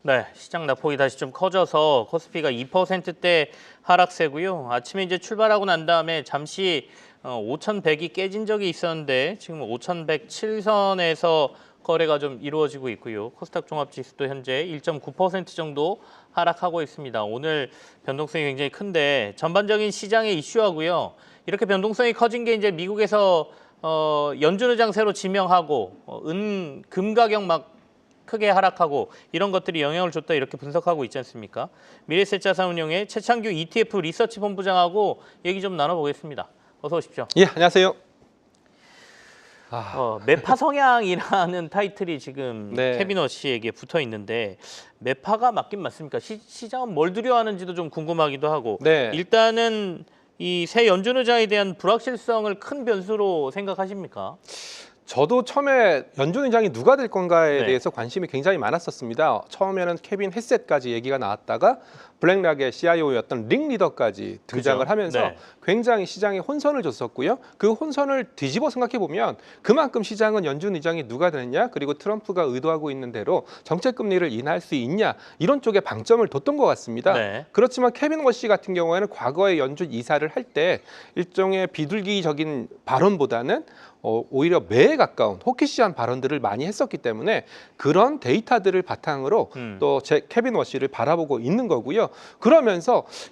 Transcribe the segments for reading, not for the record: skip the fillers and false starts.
네, 시장 낙폭이 다시 좀 커져서 코스피가 2%대 하락세고요. 아침에 이제 출발하고 난 다음에 잠시 5,100이 깨진 적이 있었는데 지금 5,107선에서 거래가 좀 이루어지고 있고요. 코스닥 종합지수도 현재 1.9% 정도 하락하고 있습니다. 오늘 변동성이 굉장히 큰데 전반적인 시장의 이슈하고요. 이렇게 변동성이 커진 게 이제 미국에서 연준 의장 새로 지명하고 금 가격 막 크게 하락하고 이런 것들이 영향을 줬다 이렇게 분석하고 있지 않습니까? 미래에셋자산운용의 최창규 ETF 리서치 본부장하고 얘기 좀 나눠보겠습니다. 어서 오십시오. 예, 안녕하세요. 매파 성향이라는 타이틀이 지금 네. 케빈 워시에게 붙어 있는데 매파가 맞긴 맞습니까? 시장은 뭘 두려워하는지도 좀 궁금하기도 하고 네. 일단은 이 새 연준 의장에 대한 불확실성을 큰 변수로 생각하십니까? 저도 처음에 연준 의장이 누가 될 건가에 네. 대해서 관심이 굉장히 많았었습니다. 처음에는 케빈 헤셋까지 얘기가 나왔다가 블랙락의 CIO였던 릭 리더까지 등장을 그죠? 하면서 네. 굉장히 시장에 혼선을 줬었고요. 그 혼선을 뒤집어 생각해 보면 그만큼 시장은 연준 의장이 누가 되느냐, 그리고 트럼프가 의도하고 있는 대로 정책 금리를 인하할 수 있냐, 이런 쪽에 방점을 뒀던 것 같습니다. 네. 그렇지만 케빈 워시 같은 경우에는 과거에 연준 이사를 할 때 일종의 비둘기적인 발언보다는 오히려 매에 가까운 호키시한 발언들을 많이 했었기 때문에 그런 데이터들을 바탕으로 또 케빈 워시를 바라보고 있는 거고요.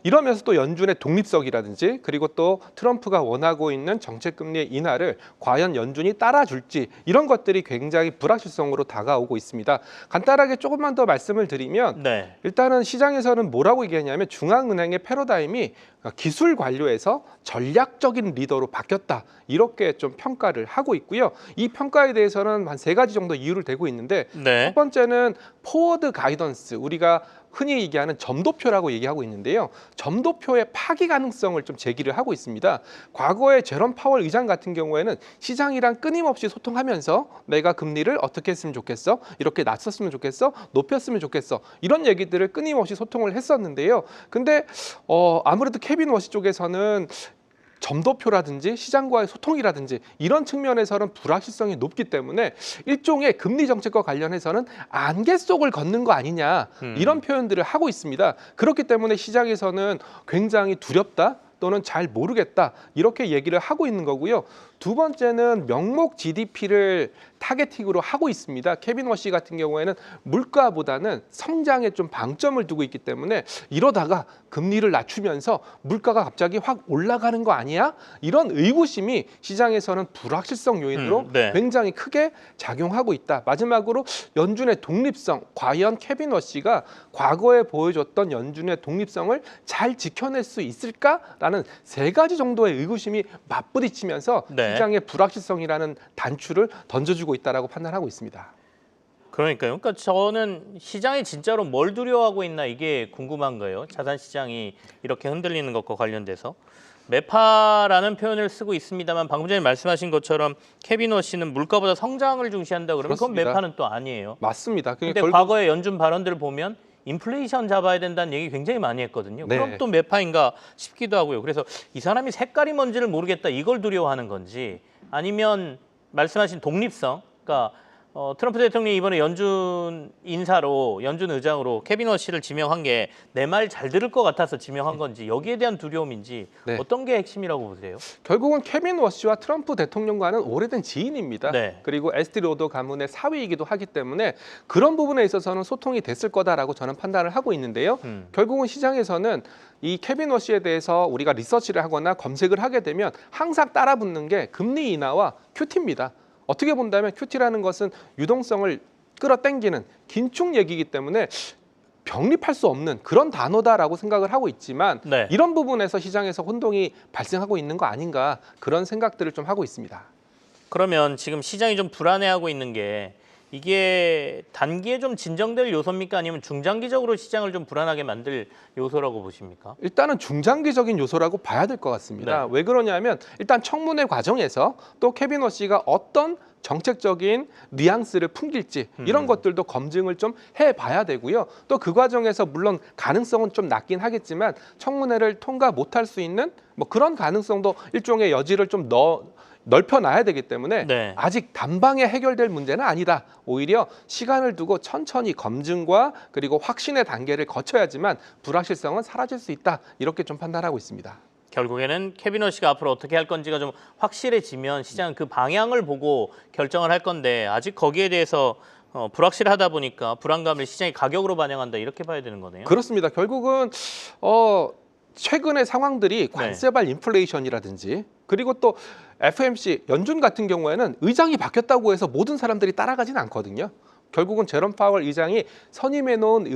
이러면서 또 연준의 독립성이라든지 그리고 또 트럼프가 원하고 있는 정책금리의 인하를 과연 연준이 따라줄지 이런 것들이 굉장히 불확실성으로 다가오고 있습니다. 간단하게 조금만 더 말씀을 드리면 네. 일단은 시장에서는 뭐라고 얘기하냐면 중앙은행의 패러다임이 기술 관료에서 전략적인 리더로 바뀌었다, 이렇게 좀 평가를 하고 있고요. 이 평가에 대해서는 한 3가지 정도 이유를 대고 있는데 네. 첫 번째는 포워드 가이던스, 우리가 흔히 얘기하는 점도표라고 얘기하고 있는데요. 점도표의 파기 가능성을 좀 제기를 하고 있습니다. 과거에 제롬 파월 의장 같은 경우에는 시장이랑 끊임없이 소통하면서 내가 금리를 어떻게 했으면 좋겠어? 이렇게 낮췄으면 좋겠어? 높였으면 좋겠어? 이런 얘기들을 끊임없이 소통을 했었는데요. 근데 아무래도 케빈 워시 쪽에서는 점도표라든지 시장과의 소통이라든지 이런 측면에서는 불확실성이 높기 때문에 일종의 금리 정책과 관련해서는 안개 속을 걷는 거 아니냐, 이런 표현들을 하고 있습니다. 그렇기 때문에 시장에서는 굉장히 두렵다 또는 잘 모르겠다, 이렇게 얘기를 하고 있는 거고요. 두 번째는 명목 GDP를 타겟팅으로 하고 있습니다. 케빈 워시 같은 경우에는 물가보다는 성장에 좀 방점을 두고 있기 때문에 이러다가 금리를 낮추면서 물가가 갑자기 확 올라가는 거 아니야? 이런 의구심이 시장에서는 불확실성 요인으로 네. 굉장히 크게 작용하고 있다. 마지막으로 연준의 독립성, 과연 케빈 워시가 과거에 보여줬던 연준의 독립성을 잘 지켜낼 수 있을까라는 3가지 정도의 의구심이 맞부딪히면서 네. 시장의 불확실성이라는 단추를 던져주고 있다라고 판단하고 있습니다. 그러니까요. 그러니까 저는 시장이 진짜로 뭘 두려워하고 있나 이게 궁금한 거예요. 자산 시장이 이렇게 흔들리는 것과 관련돼서. 매파라는 표현을 쓰고 있습니다만 방금 전에 말씀하신 것처럼 케빈 워시는 물가보다 성장을 중시한다 그러면 그건 그렇습니다. 매파는 또 아니에요. 맞습니다. 근데 과거의 연준 발언들을 보면 인플레이션 잡아야 된다는 얘기 굉장히 많이 했거든요. 네. 그럼 또 매파인가 싶기도 하고요. 그래서 이 사람이 색깔이 뭔지를 모르겠다, 이걸 두려워하는 건지, 아니면 말씀하신 독립성, 그러니까 트럼프 대통령이 이번에 연준 인사로, 연준 의장으로 케빈 워시를 지명한 게 내 말 잘 들을 것 같아서 지명한 건지, 여기에 대한 두려움인지 네. 어떤 게 핵심이라고 보세요? 결국은 케빈 워시와 트럼프 대통령과는 오래된 지인입니다. 네. 그리고 에스티 로더 가문의 사위이기도 하기 때문에 그런 부분에 있어서는 소통이 됐을 거다라고 저는 판단을 하고 있는데요. 결국은 시장에서는 이 케빈 워시에 대해서 우리가 리서치를 하거나 검색을 하게 되면 항상 따라붙는 게 금리 인하와 QT입니다. 어떻게 본다면 QT라는 것은 유동성을 끌어당기는 긴축 얘기이기 때문에 병립할 수 없는 그런 단어다라고 생각을 하고 있지만 네. 이런 부분에서 시장에서 혼동이 발생하고 있는 거 아닌가, 그런 생각들을 좀 하고 있습니다. 그러면 지금 시장이 좀 불안해하고 있는 게 이게 단기에 좀 진정될 요소입니까? 아니면 중장기적으로 시장을 좀 불안하게 만들 요소라고 보십니까? 일단은 중장기적인 요소라고 봐야 될 것 같습니다. 네. 왜 그러냐면 일단 청문회 과정에서 또 케빈 워시가 어떤 정책적인 뉘앙스를 풍길지 이런 것들도 검증을 좀 해봐야 되고요. 또 그 과정에서 물론 가능성은 좀 낮긴 하겠지만 청문회를 통과 못할 수 있는 뭐 그런 가능성도 일종의 여지를 좀 넓혀놔야 되기 때문에 네. 아직 단방에 해결될 문제는 아니다. 오히려 시간을 두고 천천히 검증과 그리고 확신의 단계를 거쳐야지만 불확실성은 사라질 수 있다. 이렇게 좀 판단하고 있습니다. 결국에는 케빈 워시가 앞으로 어떻게 할 건지가 좀 확실해지면 시장은 그 방향을 보고 결정을 할 건데 아직 거기에 대해서 불확실하다 보니까 불안감을 시장이 가격으로 반영한다 이렇게 봐야 되는 거네요. 그렇습니다. 결국은 최근의 상황들이 관세발 인플레이션이라든지 그리고 또 FMC 연준 같은 경우에는 의장이 바뀌었다고 해서 모든 사람들이 따라가지는 않거든요. 결국은 제롬 파월 의장이 선임해 놓은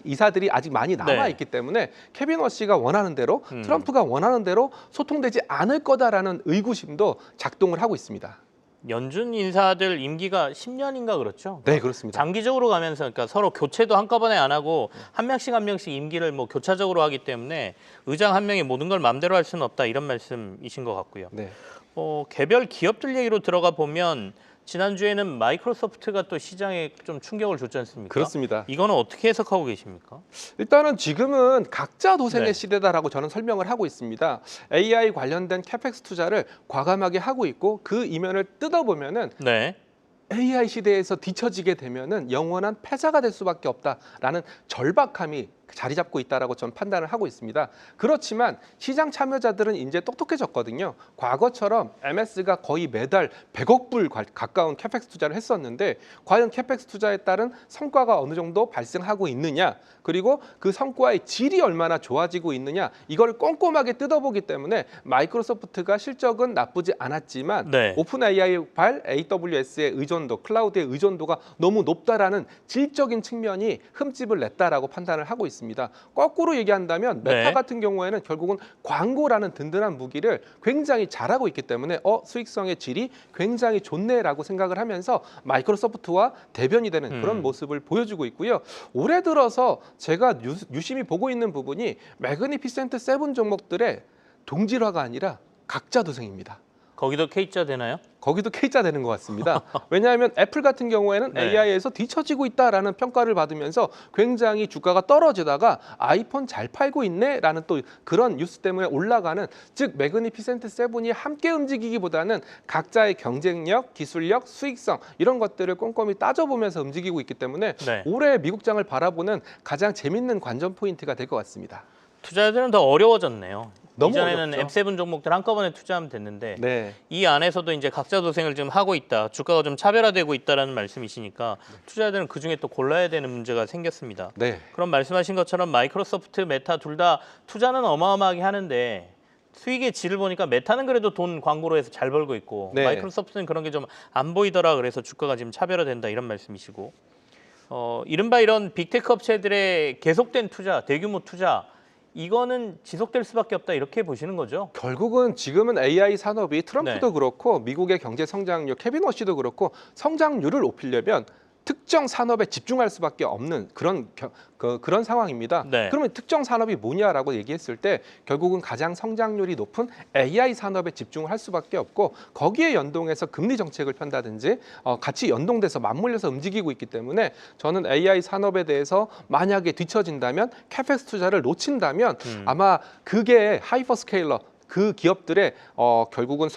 이사들이 아직 많이 남아 있기 때문에 케빈 워시가 원하는 대로 트럼프가 원하는 대로 소통되지 않을 거다라는 의구심도 작동을 하고 있습니다. 연준 인사들 임기가 10년인가 그렇죠? 네, 그렇습니다. 장기적으로 가면서 그러니까 서로 교체도 한꺼번에 안 하고 한 명씩 임기를 뭐 교차적으로 하기 때문에 의장 한 명이 모든 걸 마음대로 할 수는 없다 이런 말씀이신 것 같고요. 네. 개별 기업들 얘기로 들어가 보면 지난주에는 마이크로소프트가 또 시장에 좀 충격을 줬지 않습니까? 그렇습니다. 이거는 어떻게 해석하고 계십니까? 일단은 지금은 각자 도생의 네. 시대다라고 저는 설명을 하고 있습니다. AI 관련된 캐펙스 투자를 과감하게 하고 있고 그 이면을 뜯어보면은 네. AI 시대에서 뒤처지게 되면은 영원한 패자가 될 수밖에 없다라는 절박함이 자리 잡고 있다라고 저는 판단을 하고 있습니다. 그렇지만 시장 참여자들은 이제 똑똑해졌거든요. 과거처럼 MS가 거의 매달 100억 불 가까운 캐펙스 투자를 했었는데 과연 캐펙스 투자에 따른 성과가 어느 정도 발생하고 있느냐 그리고 그 성과의 질이 얼마나 좋아지고 있느냐 이걸 꼼꼼하게 뜯어보기 때문에 마이크로소프트가 실적은 나쁘지 않았지만 네. 오픈 AI-발 AWS의 의존도, 클라우드의 의존도가 너무 높다라는 질적인 측면이 흠집을 냈다라고 판단을 하고 있습니다. 거꾸로 얘기한다면 메타 네. 같은 경우에는 결국은 광고라는 든든한 무기를 굉장히 잘하고 있기 때문에 수익성의 질이 굉장히 좋네라고 생각을 하면서 마이크로소프트와 대변이 되는 그런 모습을 보여주고 있고요. 올해 들어서 제가 유심히 보고 있는 부분이 매그니피센트 7 종목들의 동질화가 아니라 각자 도생입니다. 거기도 K자 되나요? 거기도 K자 되는 것 같습니다. 왜냐하면 애플 같은 경우에는 네. AI에서 뒤처지고 있다라는 평가를 받으면서 굉장히 주가가 떨어지다가 아이폰 잘 팔고 있네라는 또 그런 뉴스 때문에 올라가는 즉 매그니피센트 7이 함께 움직이기보다는 각자의 경쟁력, 기술력, 수익성 이런 것들을 꼼꼼히 따져보면서 움직이고 있기 때문에 네. 올해 미국장을 바라보는 가장 재밌는 관전 포인트가 될 것 같습니다. 투자자들은 더 어려워졌네요. 너무 이전에는 어렵죠. M7 종목들 한꺼번에 투자하면 됐는데 네. 이 안에서도 이제 각자 도생을 좀 하고 있다. 주가가 좀 차별화되고 있다라는 말씀이시니까 투자자들은 그중에 또 골라야 되는 문제가 생겼습니다. 네. 그럼 말씀하신 것처럼 마이크로소프트, 메타 둘 다 투자는 어마어마하게 하는데 수익의 질을 보니까 메타는 그래도 돈 광고로 해서 잘 벌고 있고 네. 마이크로소프트는 그런 게 좀 안 보이더라 그래서 주가가 지금 차별화된다 이런 말씀이시고 이른바 이런 빅테크 업체들의 계속된 투자, 대규모 투자 이거는 지속될 수밖에 없다 이렇게 보시는 거죠? 결국은 지금은 AI 산업이 트럼프도 네. 그렇고 미국의 경제 성장률, 케빈 워시도 그렇고 성장률을 높이려면 특정 산업에 집중할 수밖에 없는 그런 상황입니다. 네. 그러면 특정 산업이 뭐냐라고 얘기했을 때 결국은 가장 성장률이 높은 AI 산업에 집중을 할 수밖에 없고 거기에 연동해서 금리 정책을 편다든지 같이 연동돼서 맞물려서 움직이고 있기 때문에 저는 AI 산업에 대해서 만약에 뒤처진다면 캐펙스 투자를 놓친다면 아마 그게 하이퍼스케일러 그 기업들의 결국은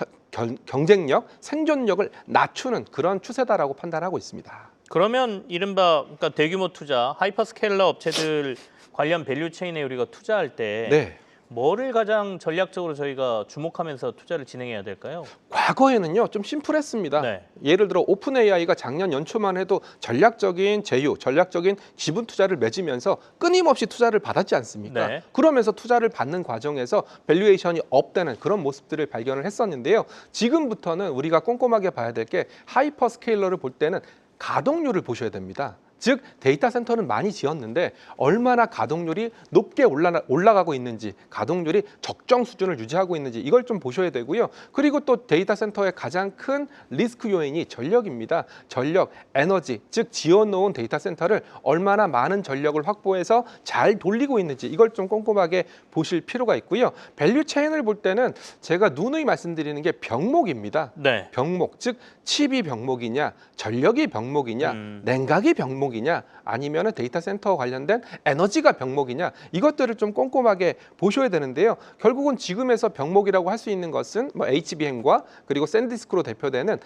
경쟁력, 생존력을 낮추는 그런 추세다라고 판단하고 있습니다. 그러면 이른바 그러니까 대규모 투자, 하이퍼스케일러 업체들 관련 밸류 체인에 우리가 투자할 때 네. 뭐를 가장 전략적으로 저희가 주목하면서 투자를 진행해야 될까요? 과거에는요 좀 심플했습니다. 네. 예를 들어 오픈 AI가 작년 연초만 해도 전략적인 제휴, 전략적인 지분 투자를 맺으면서 끊임없이 투자를 받았지 않습니까? 네. 그러면서 투자를 받는 과정에서 밸류에이션이 업되는 그런 모습들을 발견을 했었는데요. 지금부터는 우리가 꼼꼼하게 봐야 될 게 하이퍼스케일러를 볼 때는 가동률을 보셔야 됩니다. 즉 데이터 센터는 많이 지었는데 얼마나 가동률이 높게 올라가고 있는지 가동률이 적정 수준을 유지하고 있는지 이걸 좀 보셔야 되고요. 그리고 또 데이터 센터의 가장 큰 리스크 요인이 전력입니다. 전력, 에너지, 즉 지어놓은 데이터 센터를 얼마나 많은 전력을 확보해서 잘 돌리고 있는지 이걸 좀 꼼꼼하게 보실 필요가 있고요. 밸류 체인을 볼 때는 제가 누누이 말씀드리는 게 병목입니다. 네. 병목, 즉 칩이 병목이냐, 전력이 병목이냐, 냉각이 병목이냐 병목이냐 아니면 데이터 센터 관련된 에너지가 병목이냐 이것들을 좀 꼼꼼하게 보셔야 되는데요. 결국은 지금에서 병목이라고 할 수 있는 것은 뭐 HBM과 그리고 샌디스크로 대표되는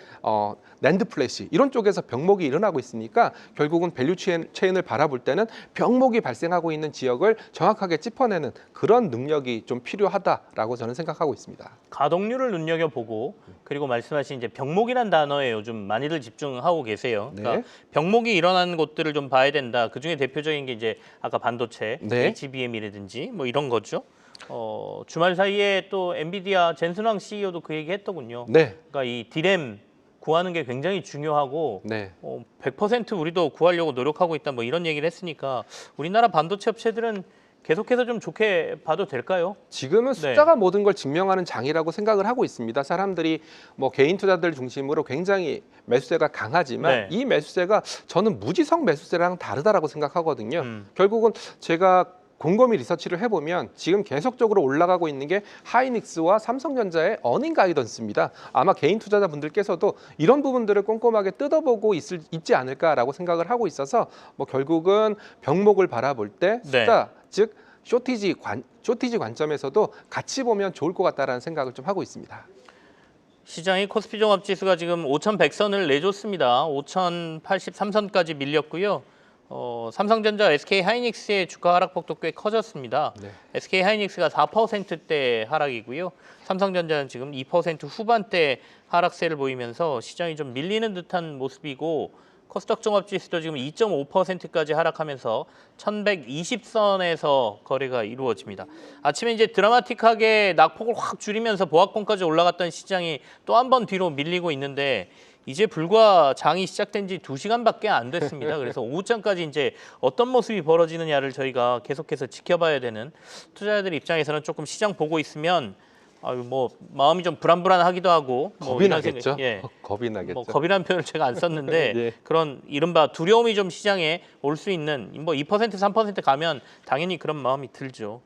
낸드 플래시 이런 쪽에서 병목이 일어나고 있으니까 결국은 밸류 체인을 바라볼 때는 병목이 발생하고 있는 지역을 정확하게 짚어내는 그런 능력이 좀 필요하다라고 저는 생각하고 있습니다. 가동률을 눈여겨보고 그리고 말씀하신 이제 병목이란 단어에 요즘 많이들 집중하고 계세요. 네. 그러니까 병목이 일어나는 곳들을 좀 봐야 된다. 그중에 대표적인 게 이제 아까 반도체, 네. HBM이라든지 뭐 이런 거죠. 주말 사이에 또 엔비디아 젠슨왕 CEO도 그 얘기 했더군요. 네. 그러니까 이 디램 구하는 게 굉장히 중요하고 네. 100% 우리도 구하려고 노력하고 있다 뭐 이런 얘기를 했으니까 우리나라 반도체 업체들은 계속해서 좀 좋게 봐도 될까요? 지금은 네. 숫자가 모든 걸 증명하는 장이라고 생각을 하고 있습니다. 사람들이 뭐 개인 투자들 중심으로 굉장히 매수세가 강하지만 네. 이 매수세가 저는 무지성 매수세랑 다르다라고 생각하거든요. 음. 결국은 제가 곰곰이 리서치를 해보면 지금 계속적으로 올라가고 있는 게 하이닉스와 삼성전자의 어닝 가이던스입니다. 아마 개인 투자자분들께서도 이런 부분들을 꼼꼼하게 뜯어보고 있지 않을까라고 생각을 하고 있어서 뭐 결국은 병목을 바라볼 때 숫자 즉 쇼티지 관점에서도 같이 보면 좋을 것 같다라는 생각을 좀 하고 있습니다. 시장이 코스피 종합지수가 지금 5,100선을 내줬습니다. 5,083선까지 밀렸고요. 삼성전자, SK 하이닉스의 주가 하락폭도 꽤 커졌습니다. 네. SK 하이닉스가 4%대 하락이고요. 삼성전자는 지금 2% 후반대 하락세를 보이면서 시장이 좀 밀리는 듯한 모습이고 코스닥 종합지수도 지금 2.5%까지 하락하면서 1,120선에서 거래가 이루어집니다. 아침에 이제 드라마틱하게 낙폭을 확 줄이면서 보합권까지 올라갔던 시장이 또 한 번 뒤로 밀리고 있는데 이제 불과 장이 시작된 지 2시간밖에 안 됐습니다. 그래서 오후장까지 이제 어떤 모습이 벌어지느냐를 저희가 계속해서 지켜봐야 되는 투자자들 입장에서는 조금 시장 보고 있으면 뭐 마음이 좀 불안불안하기도 하고 겁이 나겠죠. 겁이 나겠죠. 뭐 겁이라는 표현을 제가 안 썼는데 예. 그런 이른바 두려움이 좀 시장에 올 수 있는 뭐 2% 3% 가면 당연히 그런 마음이 들죠.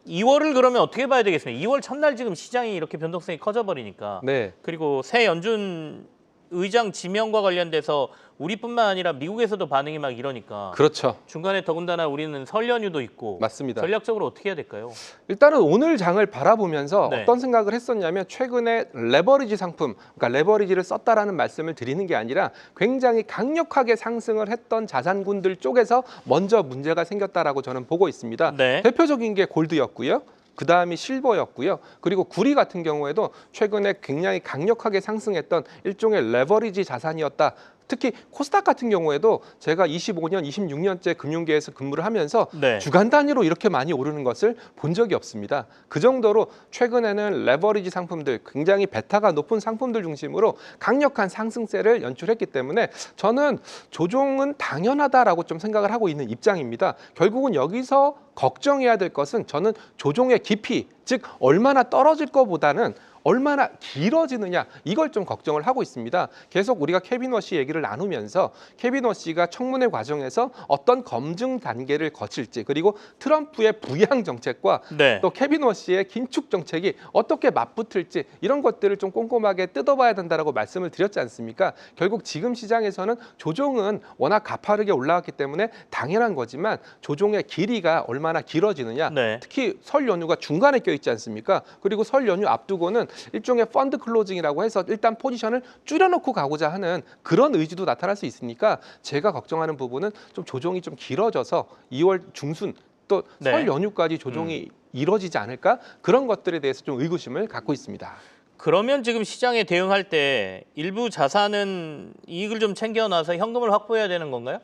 2월을 그러면 어떻게 봐야 되겠습니까? 2월 첫날 지금 시장이 이렇게 변동성이 커져버리니까 네. 그리고 새 연준 의장 지명과 관련돼서 우리뿐만 아니라 미국에서도 반응이 막 이러니까 그렇죠. 중간에 더군다나 우리는 설 연휴도 있고 맞습니다. 전략적으로 어떻게 해야 될까요? 일단은 오늘 장을 바라보면서 네. 어떤 생각을 했었냐면 최근에 레버리지 상품, 그러니까 레버리지를 썼다라는 말씀을 드리는 게 아니라 굉장히 강력하게 상승을 했던 자산군들 쪽에서 먼저 문제가 생겼다라고 저는 보고 있습니다. 네. 대표적인 게 골드였고요. 그 다음이 실버였고요. 그리고 구리 같은 경우에도 최근에 굉장히 강력하게 상승했던 일종의 레버리지 자산이었다. 특히 코스닥 같은 경우에도 제가 25년, 26년째 금융계에서 근무를 하면서 네. 주간 단위로 이렇게 많이 오르는 것을 본 적이 없습니다. 그 정도로 최근에는 레버리지 상품들, 굉장히 베타가 높은 상품들 중심으로 강력한 상승세를 연출했기 때문에 저는 조종은 당연하다라고 좀 생각을 하고 있는 입장입니다. 결국은 여기서 걱정해야 될 것은 저는 조종의 깊이, 즉 얼마나 떨어질 것보다는 얼마나 길어지느냐 이걸 좀 걱정을 하고 있습니다. 계속 우리가 케빈 워시 얘기를 나누면서 케빈 워시가 청문회 과정에서 어떤 검증 단계를 거칠지 그리고 트럼프의 부양 정책과 네. 또 케빈 워시의 긴축 정책이 어떻게 맞붙을지 이런 것들을 좀 꼼꼼하게 뜯어봐야 된다라고 말씀을 드렸지 않습니까? 결국 지금 시장에서는 조종은 워낙 가파르게 올라왔기 때문에 당연한 거지만 조종의 길이가 얼마나 길어지느냐 네. 특히 설 연휴가 중간에 껴있지 않습니까? 그리고 설 연휴 앞두고는 일종의 펀드 클로징이라고 해서 일단 포지션을 줄여놓고 가고자 하는 그런 의지도 나타날 수 있으니까 제가 걱정하는 부분은 좀 조정이 좀 길어져서 2월 중순 또 설 네. 연휴까지 조정이 이뤄지지 않을까 그런 것들에 대해서 좀 의구심을 갖고 있습니다. 그러면 지금 시장에 대응할 때 일부 자산은 이익을 좀 챙겨놔서 현금을 확보해야 되는 건가요?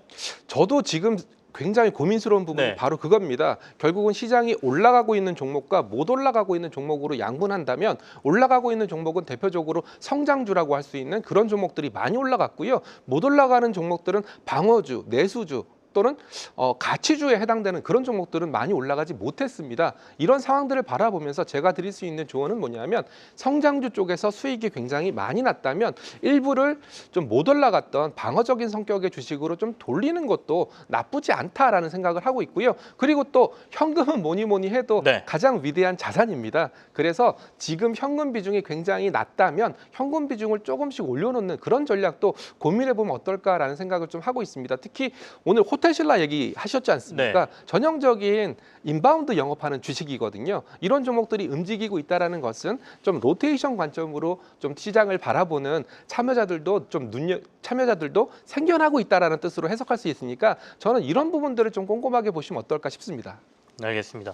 저도 지금 굉장히 고민스러운 부분이 네. 바로 그겁니다. 결국은 시장이 올라가고 있는 종목과 못 올라가고 있는 종목으로 양분한다면 올라가고 있는 종목은 대표적으로 성장주라고 할 수 있는 그런 종목들이 많이 올라갔고요. 못 올라가는 종목들은 방어주, 내수주, 또는 가치주에 해당되는 그런 종목들은 많이 올라가지 못했습니다. 이런 상황들을 바라보면서 제가 드릴 수 있는 조언은 뭐냐면 성장주 쪽에서 수익이 굉장히 많이 났다면 일부를 좀 못 올라갔던 방어적인 성격의 주식으로 좀 돌리는 것도 나쁘지 않다라는 생각을 하고 있고요. 그리고 또 현금은 뭐니 해도 네. 가장 위대한 자산입니다. 그래서 지금 현금 비중이 굉장히 낮다면 현금 비중을 조금씩 올려놓는 그런 전략도 고민해보면 어떨까라는 생각을 좀 하고 있습니다. 특히 오늘 호텔신라 얘기하셨지 않습니까? 네. 전형적인 인바운드 영업하는 주식이거든요. 이런 종목들이 움직이고 있다는 것은 좀 로테이션 관점으로 좀 시장을 바라보는 참여자들도 생겨나고 있다는 뜻으로 해석할 수 있으니까 저는 이런 부분들을 좀 꼼꼼하게 보시면 어떨까 싶습니다. 알겠습니다.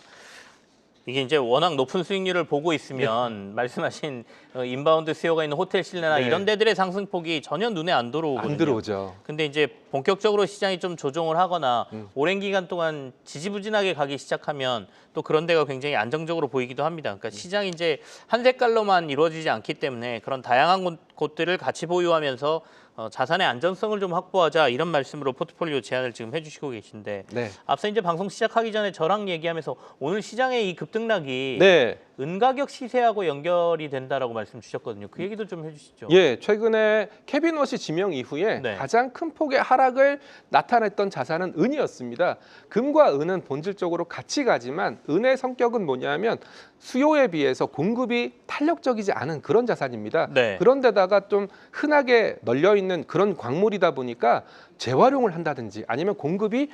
이게 이제 워낙 높은 수익률을 보고 있으면 말씀하신 인바운드 수요가 있는 호텔신라나 네. 이런 데들의 상승폭이 전혀 눈에 안 들어오거든요. 안 들어오죠. 근데 이제 본격적으로 시장이 좀 조정을 하거나 오랜 기간 동안 지지부진하게 가기 시작하면 또 그런 데가 굉장히 안정적으로 보이기도 합니다. 그러니까 시장이 이제 한 색깔로만 이루어지지 않기 때문에 그런 다양한 곳들을 같이 보유하면서 자산의 안전성을 좀 확보하자 이런 말씀으로 포트폴리오 제안을 지금 해주시고 계신데 네. 앞서 이제 방송 시작하기 전에 저랑 얘기하면서 오늘 시장의 이 급등락이 네. 은가격 시세하고 연결이 된다라고 말씀 주셨거든요. 그 얘기도 좀 해주시죠. 예, 최근에 케빈 워시 지명 이후에 네. 가장 큰 폭의 하락을 나타냈던 자산은 은이었습니다. 금과 은은 본질적으로 같이 가지만 은의 성격은 뭐냐면 수요에 비해서 공급이 탄력적이지 않은 그런 자산입니다. 네. 그런데다가 좀 흔하게 널려 있는 그런 광물이다 보니까 재활용을 한다든지 아니면 공급이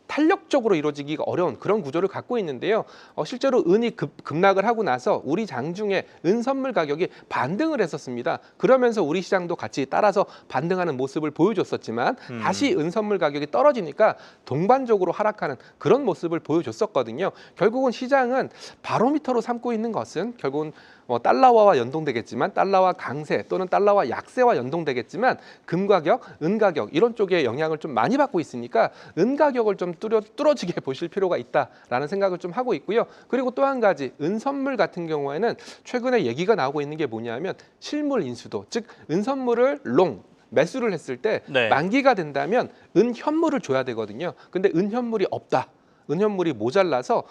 탄력적으로 이루어지기가 어려운 그런 구조를 갖고 있는데요. 실제로 은이 급락을 하고 나서 우리 장중에 은 선물 가격이 반등을 했었습니다. 그러면서 우리 시장도 같이 따라서 반등하는 모습을 보여줬었지만 다시 은 선물 가격이 떨어지니까 동반적으로 하락하는 그런 모습을 보여줬었거든요. 결국은 시장은 바로미터로 삼고 있는 것은 결국은 달러화와 연동되겠지만 달러화 강세 또는 달러화 약세와 연동되겠지만 금 가격, 은 가격 이런 쪽에 영향을 좀 많이 받고 있으니까 은 가격을 좀 뚫어지게 보실 필요가 있다라는 생각을 좀 하고 있고요. 그리고 또 한 가지 은 선물 같은 경우에는 최근에 얘기가 나오고 있는 게 뭐냐면 실물 인수도 즉 은 선물을 매수를 했을 때 네. 만기가 된다면 은 현물을 줘야 되거든요. 근데 은 현물이 없다. 은 현물이 모자라서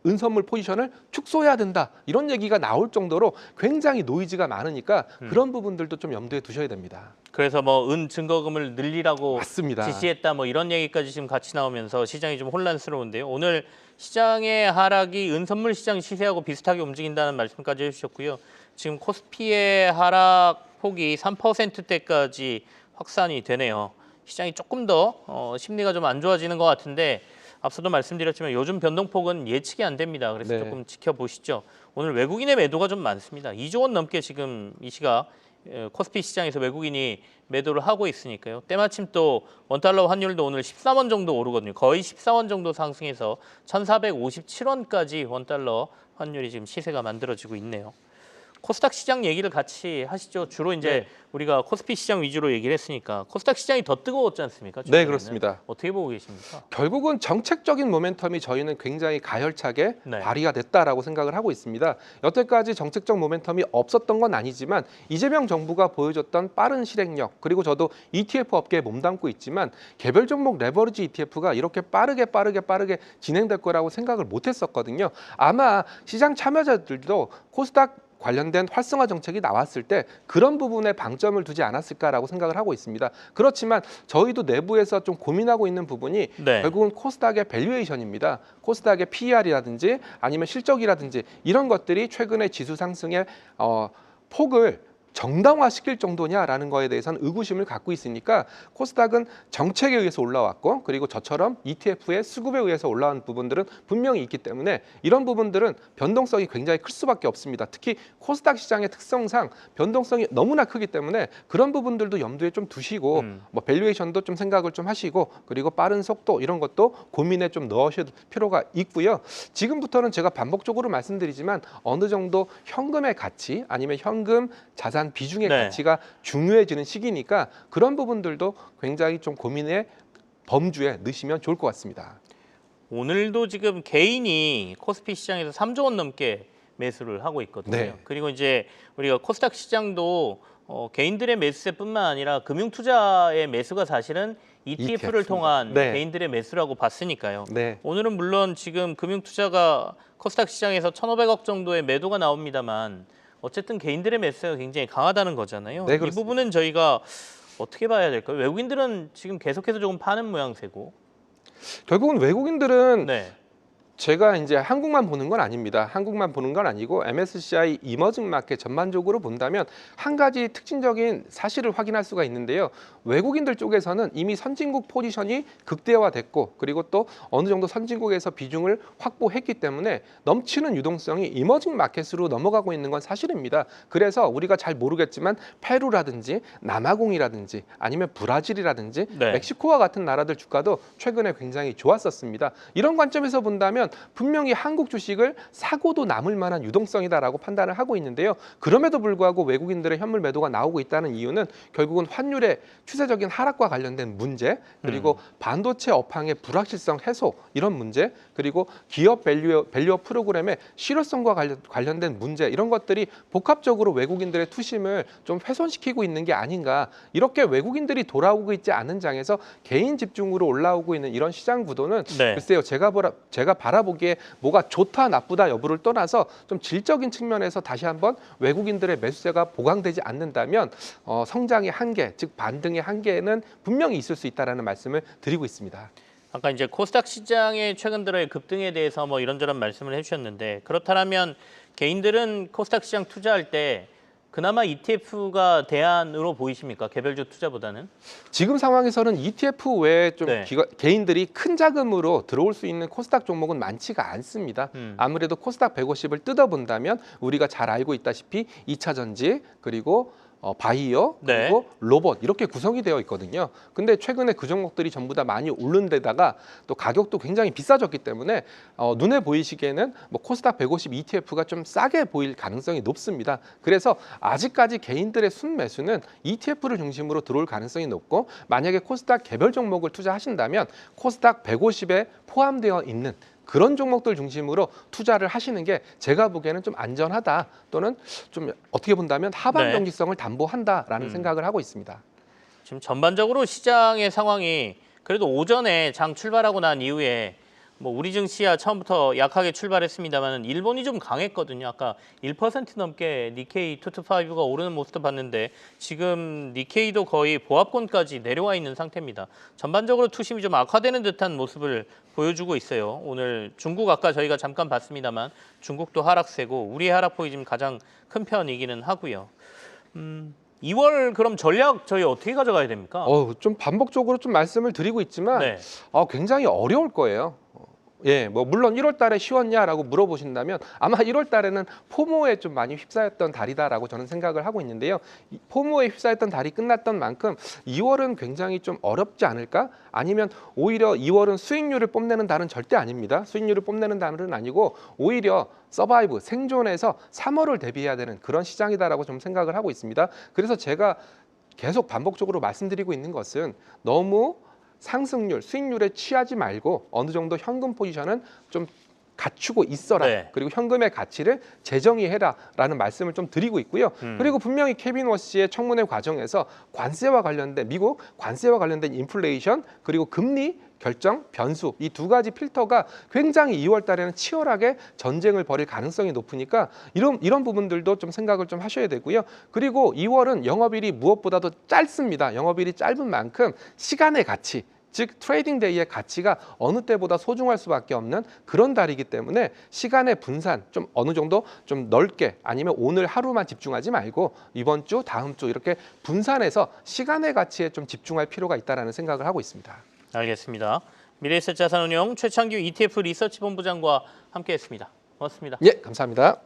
은 선물 포지션을 축소해야 된다. 이런 얘기가 나올 정도로 굉장히 노이즈가 많으니까 그런 부분들도 좀 염두에 두셔야 됩니다. 그래서 뭐 은 증거금을 늘리라고 맞습니다. 지시했다 뭐 이런 얘기까지 지금 같이 나오면서 시장이 좀 혼란스러운데요. 오늘 시장의 하락이 은 선물 시장 시세하고 비슷하게 움직인다는 말씀까지 해주셨고요. 지금 코스피의 하락 폭이 3%대까지 확산이 되네요. 시장이 조금 더 심리가 좀 안 좋아지는 것 같은데 앞서도 말씀드렸지만 요즘 변동폭은 예측이 안 됩니다. 그래서 네. 조금 지켜보시죠. 오늘 외국인의 매도가 좀 많습니다. 2조 원 넘게 지금 이 시각 코스피 시장에서 외국인이 매도를 하고 있으니까요. 때마침 또 원달러 환율도 오늘 13원 정도 오르거든요. 거의 14원 정도 상승해서 1,457원까지 원달러 환율이 지금 시세가 만들어지고 있네요. 코스닥 시장 얘기를 같이 하시죠. 주로 이제 네. 우리가 코스피 시장 위주로 얘기를 했으니까 코스닥 시장이 더 뜨거웠지 않습니까? 네, 최근에는? 그렇습니다. 어떻게 보고 계십니까? 결국은 정책적인 모멘텀이 저희는 굉장히 가열차게 네. 발휘가 됐다라고 생각을 하고 있습니다. 여태까지 정책적 모멘텀이 없었던 건 아니지만 이재명 정부가 보여줬던 빠른 실행력 그리고 저도 ETF 업계에 몸담고 있지만 개별 종목 레버리지 ETF가 이렇게 빠르게 진행될 거라고 생각을 못했었거든요. 아마 시장 참여자들도 코스닥 관련된 활성화 정책이 나왔을 때 그런 부분에 방점을 두지 않았을까라고 생각을 하고 있습니다. 그렇지만 저희도 내부에서 좀 고민하고 있는 부분이 네. 결국은 코스닥의 밸류에이션입니다. 코스닥의 PER이라든지 아니면 실적이라든지 이런 것들이 최근에 지수 상승의 폭을 정당화시킬 정도냐라는 거에 대해서는 의구심을 갖고 있으니까 코스닥은 정책에 의해서 올라왔고 그리고 저처럼 ETF의 수급에 의해서 올라온 부분들은 분명히 있기 때문에 이런 부분들은 변동성이 굉장히 클 수밖에 없습니다. 특히 코스닥 시장의 특성상 변동성이 너무나 크기 때문에 그런 부분들도 염두에 좀 두시고 뭐 밸류에이션도 좀 생각을 좀 하시고 그리고 빠른 속도 이런 것도 고민에 좀 넣으실 필요가 있고요. 지금부터는 제가 반복적으로 말씀드리지만 어느 정도 현금의 가치 아니면 현금 자산 비중의 네. 가치가 중요해지는 시기니까 그런 부분들도 굉장히 좀 고민의 범주에 넣으시면 좋을 것 같습니다. 오늘도 지금 개인이 코스피 시장에서 3조 원 넘게 매수를 하고 있거든요. 네. 그리고 이제 우리가 코스닥 시장도 개인들의 매수세뿐만 아니라 금융투자의 매수가 사실은 ETF를 통한 네. 개인들의 매수라고 봤으니까요. 네. 오늘은 물론 지금 금융투자가 코스닥 시장에서 1,500억 정도의 매도가 나옵니다만 어쨌든 개인들의 매수가 굉장히 강하다는 거잖아요. 네, 이 그렇습니다. 부분은 저희가 어떻게 봐야 될까요? 외국인들은 지금 계속해서 조금 파는 모양새고. 결국은 외국인들은 네. 제가 이제 한국만 보는 건 아닙니다. 한국만 보는 건 아니고 MSCI 이머징 마켓 전반적으로 본다면 한 가지 특징적인 사실을 확인할 수가 있는데요. 외국인들 쪽에서는 이미 선진국 포지션이 극대화됐고 그리고 또 어느 정도 선진국에서 비중을 확보했기 때문에 넘치는 유동성이 이머징 마켓으로 넘어가고 있는 건 사실입니다. 그래서 우리가 잘 모르겠지만 페루라든지 남아공이라든지 아니면 브라질이라든지 네. 멕시코와 같은 나라들 주가도 최근에 굉장히 좋았었습니다. 이런 관점에서 본다면 분명히 한국 주식을 사고도 남을 만한 유동성이다라고 판단을 하고 있는데요. 그럼에도 불구하고 외국인들의 현물 매도가 나오고 있다는 이유는 결국은 환율의 추세적인 하락과 관련된 문제, 그리고 반도체 업황의 불확실성 해소 이런 문제, 그리고 기업 밸류업 프로그램의 실효성과 관련된 문제 이런 것들이 복합적으로 외국인들의 투심을 좀 훼손시키고 있는 게 아닌가. 이렇게 외국인들이 돌아오고 있지 않은 장에서 개인 집중으로 올라오고 있는 이런 시장 구도는 네. 글쎄요. 제가 바라보기에 뭐가 좋다 나쁘다 여부를 떠나서 좀 질적인 측면에서 다시 한번 외국인들의 매수세가 보강되지 않는다면 성장의 한계, 즉 반등의 한계는 분명히 있을 수 있다라는 말씀을 드리고 있습니다. 아까 이제 코스닥 시장의 최근 들어의 급등에 대해서 뭐 이런저런 말씀을 해주셨는데 그렇다면 개인들은 코스닥 시장 투자할 때 그나마 ETF가 대안으로 보이십니까? 개별주 투자보다는? 지금 상황에서는 ETF 외에 좀 네. 개인들이 큰 자금으로 들어올 수 있는 코스닥 종목은 많지가 않습니다. 아무래도 코스닥 150을 뜯어본다면 우리가 잘 알고 있다시피 2차 전지 그리고 바이오 그리고 로봇 이렇게 구성이 되어 있거든요. 근데 최근에 그 종목들이 전부 다 많이 오른 데다가 또 가격도 굉장히 비싸졌기 때문에 눈에 보이시기에는 뭐 코스닥 150 ETF가 좀 싸게 보일 가능성이 높습니다. 그래서 아직까지 개인들의 순매수는 ETF를 중심으로 들어올 가능성이 높고 만약에 코스닥 개별 종목을 투자하신다면 코스닥 150에 포함되어 있는 그런 종목들 중심으로 투자를 하시는 게 제가 보기에는 좀 안전하다 또는 좀 어떻게 본다면 하방 경직성을 담보한다라는 생각을 하고 있습니다. 지금 전반적으로 시장의 상황이 그래도 오전에 장 출발하고 난 이후에 뭐 우리 증시야 처음부터 약하게 출발했습니다만 일본이 좀 강했거든요. 아까 1% 넘게 니케이 225가 오르는 모습도 봤는데 지금 니케이도 거의 보합권까지 내려와 있는 상태입니다. 전반적으로 투심이 좀 악화되는 듯한 모습을 보여주고 있어요. 오늘 중국 아까 저희가 잠깐 봤습니다만 중국도 하락세고 우리의 하락폭이 지금 가장 큰 편이기는 하고요. 2월 그럼 전략 저희 어떻게 가져가야 됩니까? 좀 반복적으로 좀 말씀을 드리고 있지만 굉장히 어려울 거예요. 예, 뭐 물론 1월 달에 쉬웠냐라고 물어보신다면 아마 1월 달에는 포모에 좀 많이 휩싸였던 달이다라고 저는 생각을 하고 있는데요. 포모에 휩싸였던 달이 끝났던 만큼 2월은 굉장히 좀 어렵지 않을까? 아니면 오히려 2월은 수익률을 뽐내는 달은 절대 아닙니다. 수익률을 뽐내는 달은 아니고 오히려 서바이브, 생존해서 3월을 대비해야 되는 그런 시장이다라고 좀 생각을 하고 있습니다. 그래서 제가 계속 반복적으로 말씀드리고 있는 것은 너무 상승률, 수익률에 취하지 말고 어느 정도 현금 포지션은 좀 갖추고 있어라. 그리고 현금의 가치를 재정의해라라는 말씀을 좀 드리고 있고요. 그리고 분명히 케빈 워시의 청문회 과정에서 관세와 관련된 미국 관세와 관련된 인플레이션 그리고 금리 결정 변수 이 두 가지 필터가 굉장히 2월 달에는 치열하게 전쟁을 벌일 가능성이 높으니까 이런 부분들도 좀 생각을 좀 하셔야 되고요. 그리고 2월은 영업일이 무엇보다도 짧습니다. 영업일이 짧은 만큼 시간의 가치 즉 트레이딩 데이의 가치가 어느 때보다 소중할 수밖에 없는 그런 달이기 때문에 시간의 분산 좀 어느 정도 좀 넓게 아니면 오늘 하루만 집중하지 말고 이번 주 다음 주 이렇게 분산해서 시간의 가치에 좀 집중할 필요가 있다라는 생각을 하고 있습니다. 알겠습니다. 미래에셋 자산운용 최창규 ETF 리서치 본부장과 함께했습니다. 고맙습니다. 예, 감사합니다.